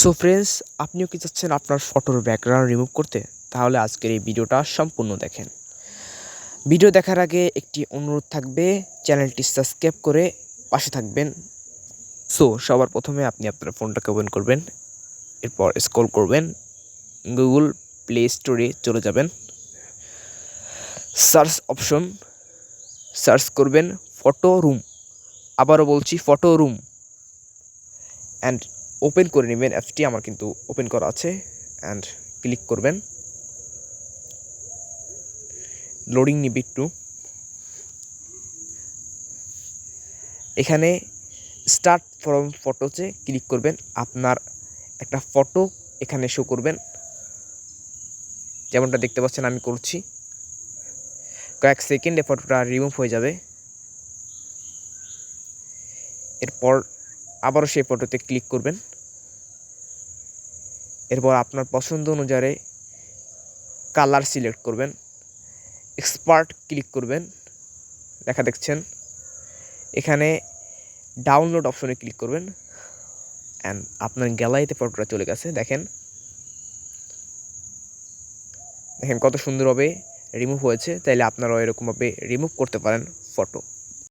So friends, আপনিও কি চাচ্ছেন আপনার ফটোর ব্যাকগ্রাউন্ড রিমুভ করতে? তাহলে আজকের এই ভিডিওটা সম্পূর্ণ দেখেন। ভিডিও দেখার আগে একটি অনুরোধ থাকবে, চ্যানেলটি সাবস্ক্রাইব করে পাশে থাকবেন। সো সবার প্রথমে আপনি আপনার ফোনটাকে ওপেন করবেন, এরপর স্ক্রল করবেন, গুগল প্লে স্টোরে চলে যাবেন, সার্চ অপশন সার্চ করবেন ফটো রুম। আবারও বলছি ফটো রুম, অ্যান্ড ওপেন করে নেবেন অ্যাপসটি। আমার কিন্তু ওপেন করা আছে, অ্যান্ড ক্লিক করবেন। লোডিং নিবে একটু। এখানে স্টার্ট ফ্রম ফটোতে ক্লিক করবেন। আপনার একটা ফটো এখানে শো করবেন, যেমনটা দেখতে পাচ্ছেন আমি করছি। কয়েক সেকেন্ডে ফটোটা রিমুভ হয়ে যাবে। এরপর আবারও সেই ফটোতে ক্লিক করবেন। এরপর আপনার পছন্দ অনুযায়ী কালার সিলেক্ট করবেন, এক্সপার্ট ক্লিক করবেন। লেখা দেখছেন, এখানে ডাউনলোড অপশনে ক্লিক করবেন, অ্যান্ড আপনার গ্যালারিতে ফটোটা চলে গেছে। দেখেন কত সুন্দরভাবে রিমুভ হয়েছে। তাইলে আপনারাও এরকমভাবে রিমুভ করতে পারেন ফটো।